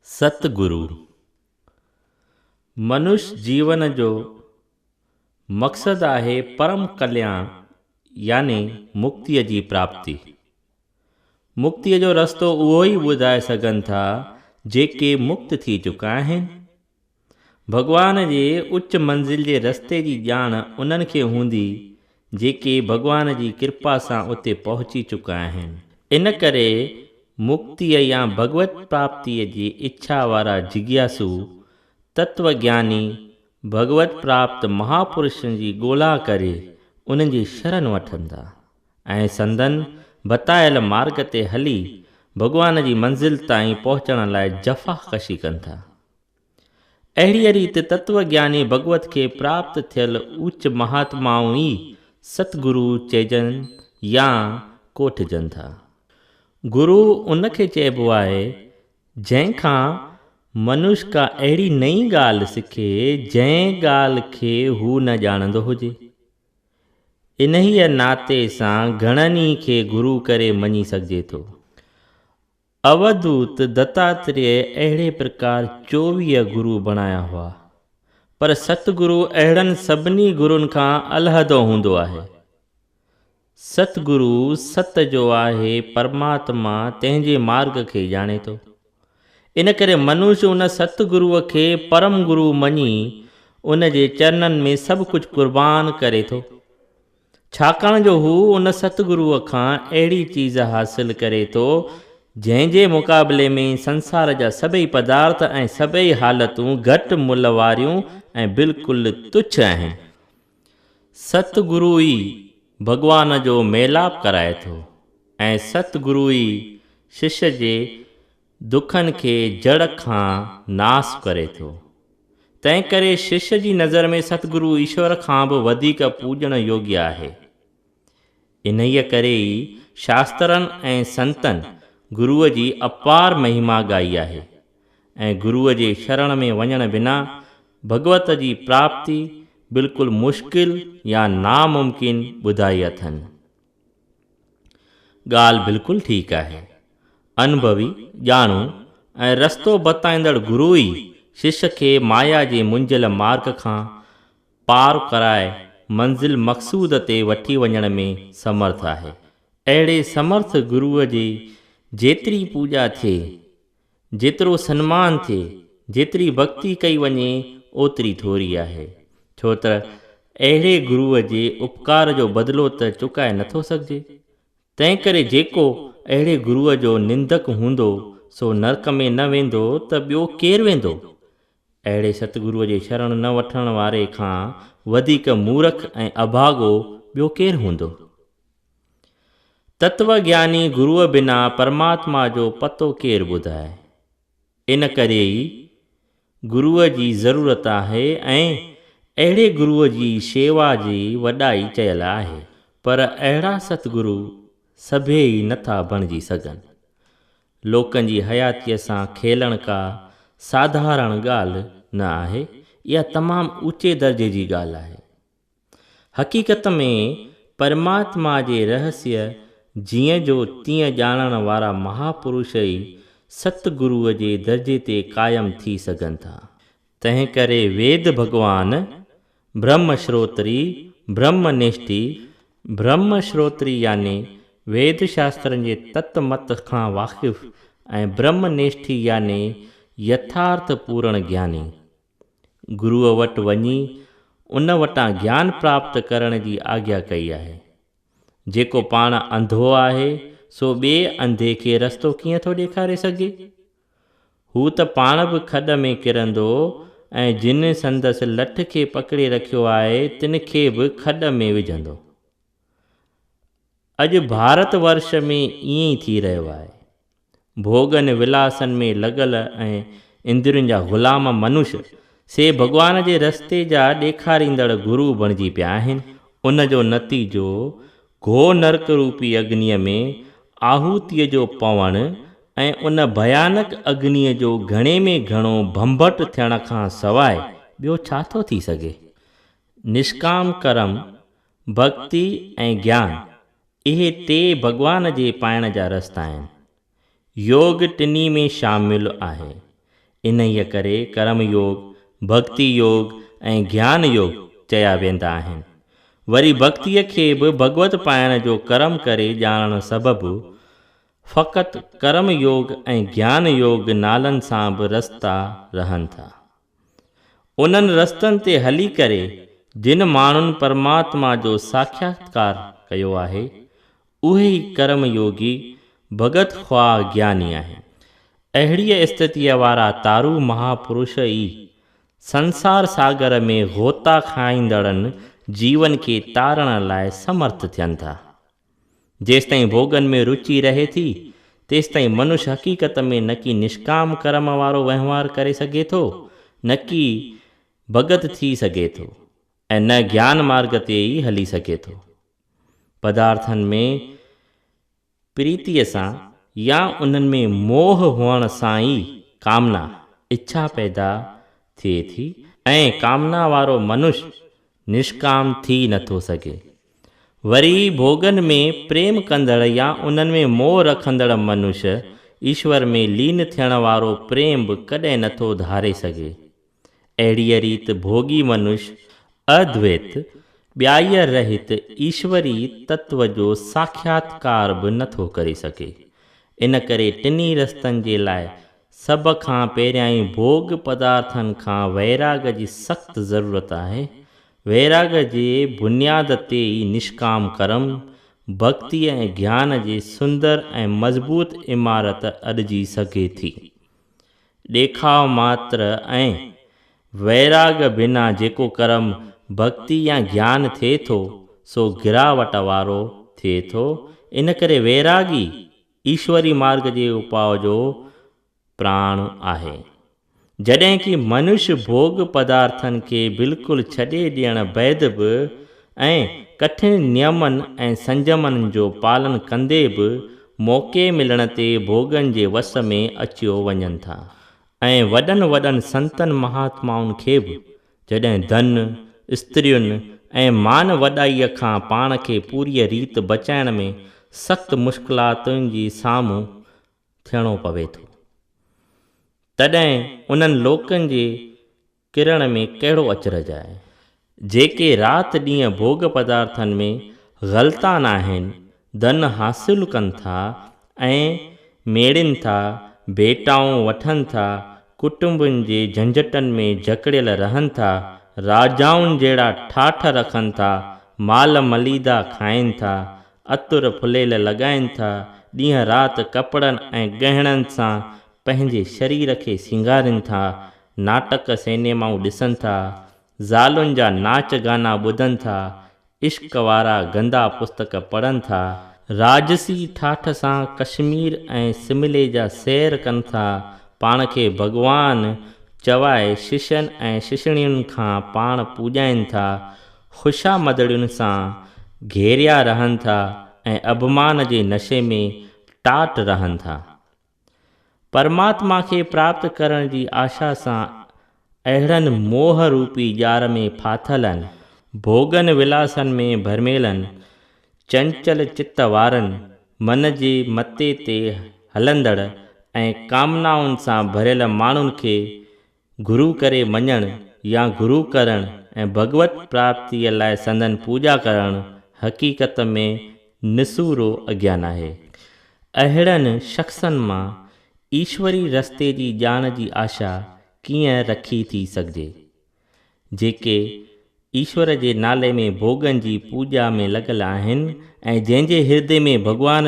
सतगुरु मनुष्य जीवन जो मक़सदु आहे परम कल्याण यानी मुक्तिअ जी प्राप्ति। मुक्तिअ जो रस्तो उहो ई ॿुधाए सघनि था जेके मुक्त थी चुका आहिनि। भॻवान जे उच्च मंज़िल जे रस्ते जी ॼाण उन्हनि खे हूंदी जेके भॻवान जी कृपा सां उते पहुची चुका आहिनि। इन करे मुक्तिअ या भगवत प्राप्तिअ जी इच्छा वारा जिज्ञासु तत्वज्ञानी भगवत प्राप्त महापुरुषनि जी ॻोल्हा करे उन्हनि जी शरण वठनि था ऐं संदन बतायल मार्ग ते हली भॻवान जी मंज़िल ताईं पहुचण लाइ जफ़ाकशी कनि था। अहिड़ीअ रीति तत्वज्ञानी भगवत खे प्राप्त थियल उच्च महात्माऊं ई सतगुरु चइजनि या कोठजनि था। गुरु उनखे चइबो आहे जंहिंखां मनुष्य का अहिड़ी नई ॻाल्हि सिखे जंहिं ॻाल्हि खे हू न ॼाणंदो हुजे। इन्हीअ नाते सां घणनि ई खे गुरु करे मञी सघिजे थो। अवधूत दत्तात्रेय अहिड़े प्रकार 24 गुरु बणाया हुआ, पर सतगुरु अहिड़नि सभिनी गुरुनि खां अलहदो हूंदो आहे। सतगुरु सत जो आहे, परमात्मा तंहिंजे मार्ग खे ॼाणे थो। इन करे मनुष्य उन सतगुरुअ खे परम गुरु मञी उन जे चरणनि में सभु कुझु कुर्बान करे थो, छाकाणि जो हू उन सतगुरुअ खां अहिड़ी चीज़ हासिल करे थो जंहिंजे मुक़ाबले में संसार जा सभई पदार्थ ऐं सभई हालतूं घटि मुल्ह वारियूं ऐं बिल्कुलु तुच्छ आहिनि। सतगुरु ई भॻवान जो मेलाप कराए थो ऐं सतगुरु ई शिष्य जे दुखनि खे जड़ खां नास करे थो। तंहिं करे शिष्य जी नज़र में सतगुरु ईश्वर खां बि वधीक पूॼण योग्य आहे। इन्हीअ करे ई शास्त्रनि ऐं संतनि गुरुअ जी अपार महिमा ॻाई आहे ऐं गुरुअ जे शरण में वञण बिना भगवत जी प्राप्ति बिल्कुलु मुश्किल या नामुमकिन ॿुधाई अथनि। ॻाल्हि बिल्कुलु ठीकु आहे। अनुभवी ॼाणू ऐं रस्तो बताईंदड़ गुरु ई शिष्य खे माया जे मुंझियल मार्ग खां पार कराए मंज़िल मक़सूद ते वठी वञण में समर्थ आहे। अहिड़े समर्थ गुरुअ जी जेतिरी पूॼा थिए, जेतिरो सन्मान थिए, जेतिरी भक्ति कई वञे ओतिरी थोरी आहे, छो त अहिड़े गुरुअ जे उपकार जो बदिलो त चुकाए नथो सघिजे। तंहिं करे जेको अहिड़े गुरुअ जो निंदक हूंदो सो नरक में न वेंदो त ॿियो केरु वेंदो। अहिड़े सतगुरुअ जे शरण न वठण वारे खां वधीक मूर्ख ऐं अभागो ॿियो केरु हूंदो। तत्वज्ञानी गुरुअ बिना परमात्मा जो पतो केरु ॿुधाए। इन करे ई गुरुअ जी ज़रूरत आहे ऐं अहिड़े गुरुअ जी शेवा जी वॾाई चयल आहे। पर अहिड़ा सतगुरु सभई नथा बणिजी सघनि। लोकनि जी हयातीअ सां खेलण का साधारण ॻाल्हि न आहे, इहा तमामु ऊचे दर्जे जी ॻाल्हि आहे। हक़ीक़त में परमात्मा जे रहस्य जीअं जो तीअं ॼाणण वारा महापुरुष ई सतगुरुअ जे दर्जे ते क़ाइमु थी सघनि था। तंहिं करे वेद भॻवान ब्रह्मश्रोत्री ब्रह्मनिष्ठी, ब्रह्मश्रोत्री यानी वेद शास्त्रनि जे तत मत खां वाक़िफ़ ऐं ब्रह्मनिष्ठी यानी यथार्थ पूर्ण ज्ञानी गुरुअ वटि वञी उन वटां ज्ञान प्राप्त करण जी आज्ञा कई आहे। जेको पाण अंधो आहे सो ॿिए अंधे खे रस्तो कीअं थो ॾेखारे सघे। हू त पाण बि खॾ में किरंदो ऐं जिन संदसि लठ खे पकिड़े रखियो आहे तिन खे बि खॾ में विझंदो। अॼु भारत वर्ष में ईअं ई थी रहियो आहे। भोगनि विलासनि में लॻल ऐं इंद्रियुनि जा ग़ुलाम मनुष्य से भॻवान जे रस्ते जा ॾेखारींदड़ गुरु बणिजी पिया आहिनि। उन जो नतीजो घो नरक रूपी अग्नीअ में आहूतीअ जो पवणु ऐं उन भयानक अग्नीअ जो घणे में घणो भंभट थियण खां सवाइ ॿियो छा थो थी सघे। निष्काम कर्म, भक्ति ऐं ज्ञान इहे टे भॻवान जे पाइण जा रस्ता आहिनि। योग टिनी में शामिलु आहे। इन्हीअ करे कर्म योग, भक्ति योग ऐं ज्ञान योग चया वेंदा आहिनि। वरी भक्तीअ खे बि भगवत पाइण जो कर्म करे ॼाणण सबबु फ़क़ति कर्म योग ऐं ज्ञान योग नालनि सां बि रस्ता रहनि था। उन्हनि रस्तनि ते हली करे जिन माण्हुनि परमात्मा जो साक्षात्कार कयो आहे, उहे ई कर्म योगी भगत ख्वाह ज्ञानी आहिनि। अहिड़ीअ स्थितीअ वारा तारू महापुरुष ई संसार सागर में गोता खाईंदड़नि जीवन खे तारण लाइ समर्थ थियनि था। जेसिताईं भोगनि में रुचि रहे थी, तेसिताईं मनुष्य हक़ीक़त में न कि निष्काम कर्म वारो वहिंवार करे सघे थो, न कि भगत थी सघे थो, ऐं न ज्ञान मार्ग ते ई हली सघे थो। पदार्थनि में प्रीतीअ सां या उन्हनि में मोह हुअण सां ई कामना, इच्छा पैदा थिए थी, ऐं कामना वारो मनुष्य निष्काम थी नथो सघे। वरी भोगनि में प्रेम कंदड़ या उन्हनि में मोह रखंदड़ मनुष्य ईश्वर में लीन थियण वारो प्रेम बि कॾहिं नथो धारे सघे। अहिड़ीअ रीति भोगी मनुष्य अद्वैत ॿियाईअ रहित ईश्वरी तत्व जो साक्षात्कार बि नथो करे सघे। इन करे टिनी रस्तनि जे लाइ सभ खां पहिरियां ई भोग पदार्थनि खां वैराग जी सख़्तु ज़रूरत आहे। वैराग जे बुनियाद ते ई निष्काम कर्म, भक्ति ऐं ज्ञान जी सुंदर ऐं मज़बूत इमारत अॾिजी सघे थी। ॾेखाव मात्र ऐं वैराग बिना जेको कर्म भक्ति या ज्ञान थिए थो, सो गिरावट वारो थिए थो। इन करे वैरागी ईश्वरी मार्ग जे उपाउ जो प्राण आहे। जॾहिं कि मनुष्य भोग पदार्थनि खे बिल्कुलु छॾे ॾियण बैदि बि ऐं कठिन नियमनि ऐं संजमनि जो पालन कंदे बि मौक़े मिलण ते भोगनि जे वस में अचियो वञनि था। ऐं वॾनि वॾनि संतनि महात्माउनि खे बि जॾहिं धन, स्त्रियुनि ऐं मान वॾाईअ खां पाण खे पूरीअ रीति बचाइण में सख़्तु मुश्किलातुनि जी साम्हूं थियणो पवे थो, तॾहिं उन्हनि लोकनि जे किरण में कहिड़ो अचरज आहे। जेके राति ॾींहं भोग पदार्थनि में ग़लतान आहिनि, धन हासिलु कनि था ऐं मेड़िनि था, भेटाऊं वठनि था, कुटुंबनि जे झंझटनि में जकड़ियल रहनि था, राजाउनि जहिड़ा ठाठ रखनि था, माल मलीदा खाइनि था, अतुर फुलेल लॻाइनि था, ॾींहं राति कपिड़नि ऐं गहणनि सां पंहिंजे शरीर खे सिंगारनि था, नाटक सिनेमाऊं ॾिसनि था, ज़ालुनि जा नाच गाना ॿुधनि था, इश्क वारा गंदा पुस्तक पढ़नि था, राजसी ठाठ सां कश्मीर ऐं सिमले जा सैर कनि था, पाण खे भॻवान चवाए शिष्यनि ऐं शिष्यणियुनि खां पाण पूॼाइनि था, ख़ुशामदड़ियुनि सां घेरिया रहनि था ऐं अभिमान जे नशे में टाट रहनि था। परमात्मा खे प्राप्त करण जी आशा सां अहिड़नि मोह रूपी ॼार में फाथलनि, भोगनि विलासनि में भरमेलनि, चंचल चित्त वारनि, मन जे मथे ते हलंदड़ ऐं कामनाउनि सां भरियल माण्हुनि खे गुरू करे मञण या गुरू करण ऐं भगवत प्राप्तिअ लाइ संदन पूॼा करण हक़ीक़त में निसूरो अज्ञान आहे। अहिड़नि शख़्सनि मां ईश्वरी रस्ते जी ॼाण जी आशा कीअं रखी थी सघिजे, जेके ईश्वर जे नाले में भोगनि जी पूॼा में लॻल आहिनि ऐं जंहिंजे हिर्दे में भॻवान